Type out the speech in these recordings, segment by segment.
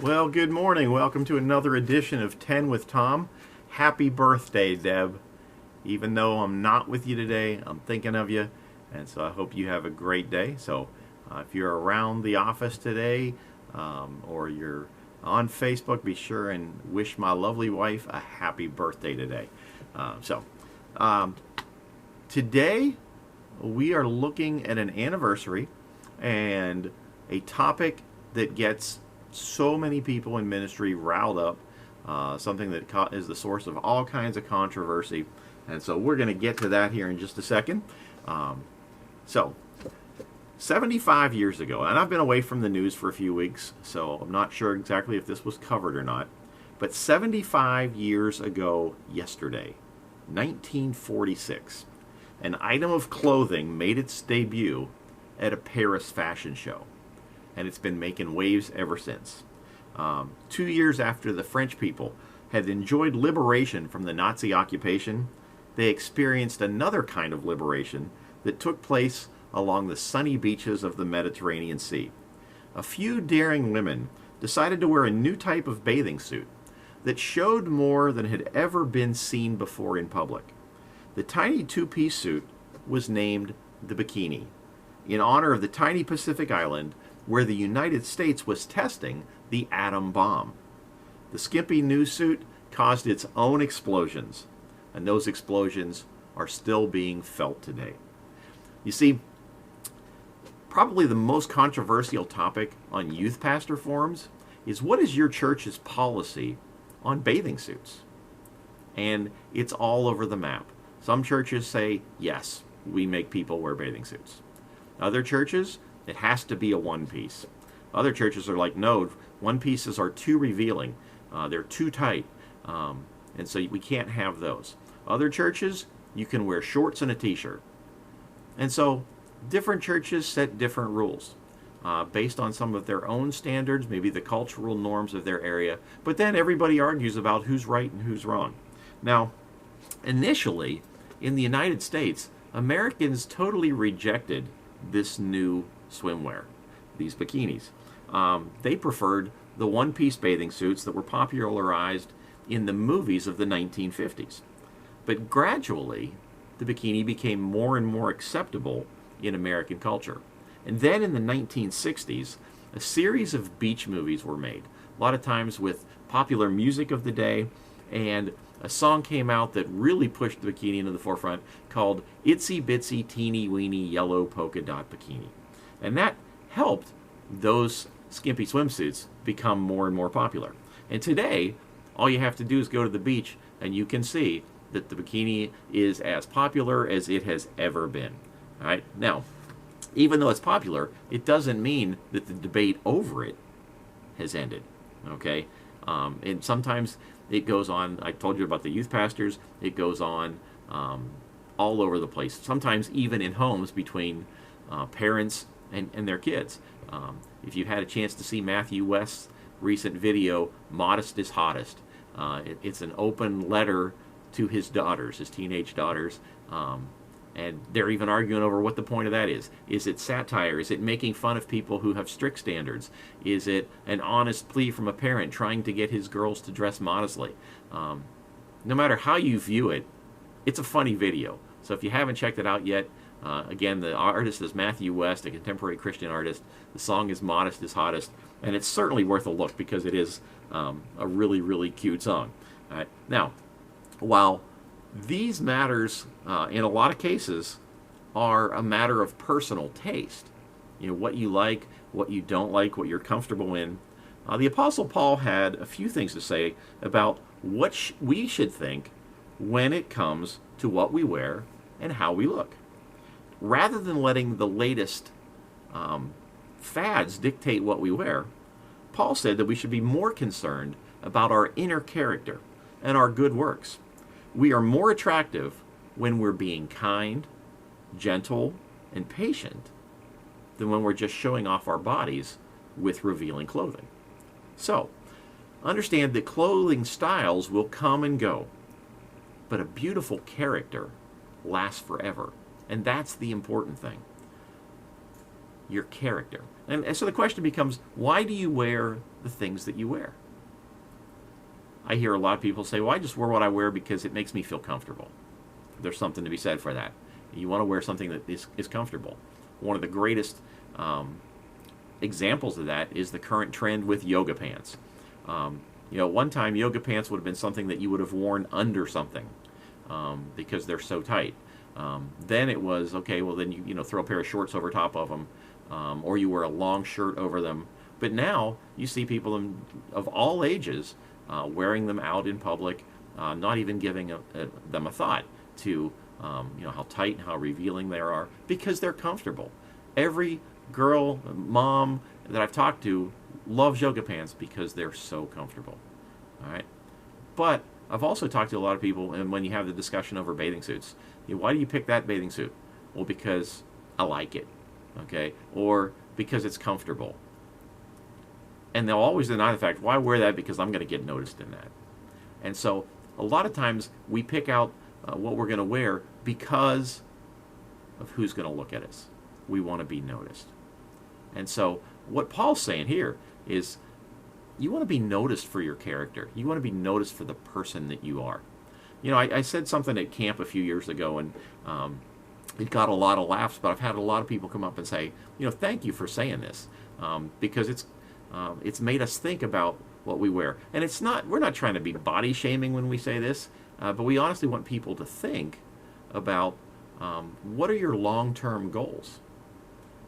Well, good morning. Welcome to another edition of 10 with Tom. Happy birthday, Deb. Even though I'm not with you today, I'm thinking of you, and so I hope you have a great day. So, if you're around the office today or you're on Facebook, be sure and wish my lovely wife a happy birthday today. So, today we are looking at an anniversary and a topic that gets so many people in ministry riled up, something that is the source of all kinds of controversy. And so we're going to get to that here in just a second. So, 75 years ago, and I've been away from the news for a few weeks, so I'm not sure exactly if this was covered or not, but 75 years ago yesterday, 1946, an item of clothing made its debut at a Paris fashion show, and it's been making waves ever since. 2 years after the French people had enjoyed liberation from the Nazi occupation, they experienced another kind of liberation that took place along the sunny beaches of the Mediterranean Sea. A few daring women decided to wear a new type of bathing suit that showed more than had ever been seen before in public. The tiny two-piece suit was named the bikini, in honor of the tiny Pacific island where the United States was testing the atom bomb. The skimpy new suit caused its own explosions, and those explosions are still being felt today. You see, probably the most controversial topic on youth pastor forums is, what is your church's policy on bathing suits? And it's all over the map. Some churches say, yes, we make people wear bathing suits. Other churches, it has to be a one piece. Other churches are like, no, one pieces are too revealing. They're too tight. And so we can't have those. Other churches, you can wear shorts and a t-shirt. And so different churches set different rules based on some of their own standards, maybe the cultural norms of their area. But then everybody argues about who's right and who's wrong. Now, initially, in the United States, Americans totally rejected this new swimwear, these bikinis. They preferred the one-piece bathing suits that were popularized in the movies of the 1950s. But gradually, the bikini became more and more acceptable in American culture. And then in the 1960s, a series of beach movies were made, a lot of times with popular music of the day, and a song came out that really pushed the bikini into the forefront called Itsy Bitsy Teeny Weeny Yellow Polka Dot Bikini. And that helped those skimpy swimsuits become more and more popular. And today, all you have to do is go to the beach and you can see that the bikini is as popular as it has ever been. All right? Now, even though it's popular, it doesn't mean that the debate over it has ended. Okay? And sometimes it goes on. I told you about the youth pastors. It goes on all over the place. Sometimes even in homes between parents and their kids. If you had a chance to see Matthew West's recent video, Modest is Hottest, it's an open letter to his daughters, his teenage daughters, and they're even arguing over what the point of that is. Is it satire? Is it making fun of people who have strict standards? Is it an honest plea from a parent trying to get his girls to dress modestly? No matter how you view it, it's a funny video. So if you haven't checked it out yet, again, the artist is Matthew West, a contemporary Christian artist. The song is Modest is Hottest, and it's certainly worth a look because it is a really, really cute song. All right. Now, while these matters, in a lot of cases, are a matter of personal taste, you know, what you like, what you don't like, what you're comfortable in, the Apostle Paul had a few things to say about what we should think when it comes to what we wear and how we look. Rather than letting the latest fads dictate what we wear, Paul said that we should be more concerned about our inner character and our good works. We are more attractive when we're being kind, gentle, and patient than when we're just showing off our bodies with revealing clothing. So, understand that clothing styles will come and go, but a beautiful character lasts forever. And that's the important thing. your character. And so the question becomes, why do you wear the things that you wear? I hear a lot of people say, well, I just wear what I wear because it makes me feel comfortable. There's something to be said for that. You want to wear something that is comfortable. One of the greatest examples of that is the current trend with yoga pants. One time yoga pants would have been something that you would have worn under something because they're so tight. Then it was, okay, well then you throw a pair of shorts over top of them, or you wear a long shirt over them. But now you see people of all ages wearing them out in public, not even giving them a thought to how tight and how revealing they are, because they're comfortable. Every girl, mom that I've talked to loves yoga pants because they're so comfortable. All right, but I've also talked to a lot of people, and when you have the discussion over bathing suits, why do you pick that bathing suit? Well, because I like it, okay, or because it's comfortable. And they'll always deny the fact, why wear that? Because I'm going to get noticed in that. And so a lot of times we pick out what we're going to wear because of who's going to look at us. We want to be noticed. And so what Paul's saying here is, you want to be noticed for your character. You want to be noticed for the person that you are. I said something at camp a few years ago, and it got a lot of laughs, but I've had a lot of people come up and say, thank you for saying this, because it's made us think about what we wear. And we're not trying to be body shaming when we say this, but we honestly want people to think about what are your long-term goals.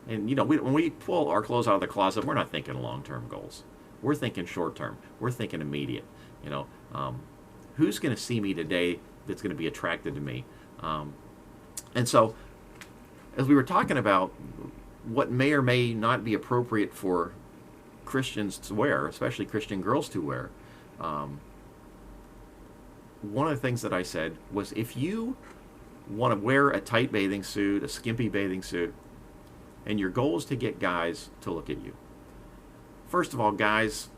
And when we pull our clothes out of the closet, we're not thinking long-term goals. We're thinking short-term. We're thinking immediate. Who's going to see me today that's going to be attracted to me? And so, as we were talking about what may or may not be appropriate for Christians to wear, especially Christian girls to wear, one of the things that I said was, if you want to wear a tight bathing suit, a skimpy bathing suit, and your goal is to get guys to look at you, first of all, guys,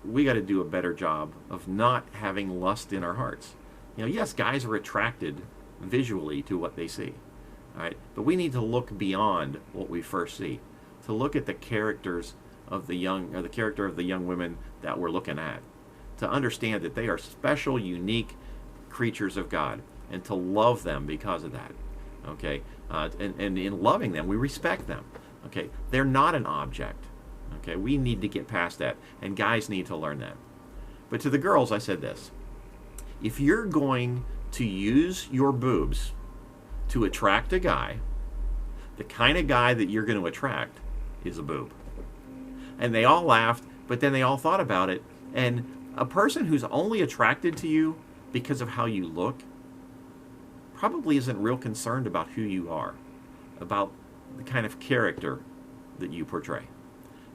we got to do a better job of not having lust in our hearts. Yes, guys are attracted visually to what they see, all right? But we need to look beyond what we first see, to look at the characters of the young, or the character of the young women that we're looking at, to understand that they are special, unique creatures of God, and to love them because of that. Okay, and in loving them, we respect them. Okay, they're not an object. Okay, we need to get past that, and guys need to learn that. But to the girls, I said this: if you're going to use your boobs to attract a guy, the kind of guy that you're going to attract is a boob. And they all laughed, but then they all thought about it. And a person who's only attracted to you because of how you look probably isn't real concerned about who you are, about the kind of character that you portray.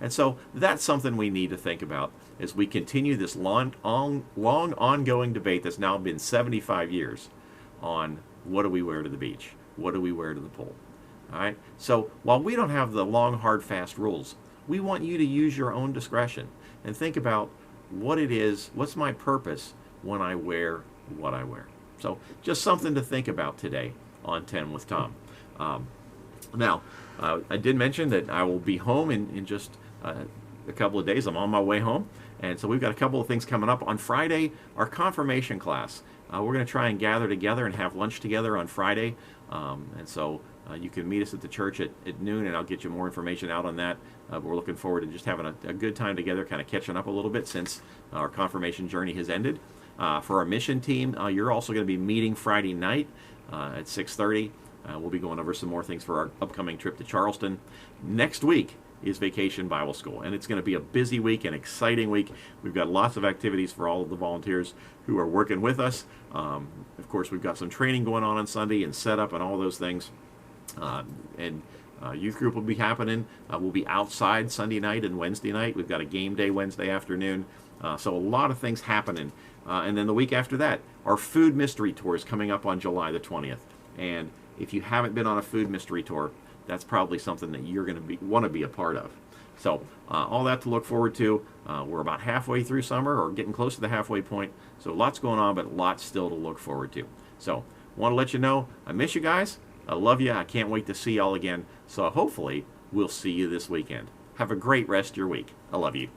And so that's something we need to think about as we continue this long ongoing debate that's now been 75 years on what do we wear to the beach? What do we wear to the pool? All right? So while we don't have the long, hard, fast rules, we want you to use your own discretion and think about what it is, what's my purpose when I wear what I wear. So just something to think about today on 10 with Tom. Now, I did mention that I will be home in just a couple of days. I'm on my way home. And so we've got a couple of things coming up. On Friday, our confirmation class. We're going to try and gather together and have lunch together on Friday. And so you can meet us at the church at noon, and I'll get you more information out on that. But we're looking forward to just having a good time together, kind of catching up a little bit since our confirmation journey has ended. For our mission team, you're also going to be meeting Friday night at 6:30. We'll be going over some more things for our upcoming trip to Charleston. Next week is Vacation Bible School, and it's going to be a busy week, an exciting week. We've got lots of activities for all of the volunteers who are working with us. Of course, we've got some training going on Sunday and setup and all those things. Youth group will be happening. We'll be outside Sunday night and Wednesday night. We've got a game day Wednesday afternoon. So a lot of things happening. And then the week after that, our food mystery tour is coming up on July the 20th. And if you haven't been on a food mystery tour, that's probably something that you're going to want to be a part of. So all that to look forward to. We're about halfway through summer, or getting close to the halfway point. So lots going on, but lots still to look forward to. So want to let you know, I miss you guys. I love you. I can't wait to see y'all again. So hopefully we'll see you this weekend. Have a great rest of your week. I love you.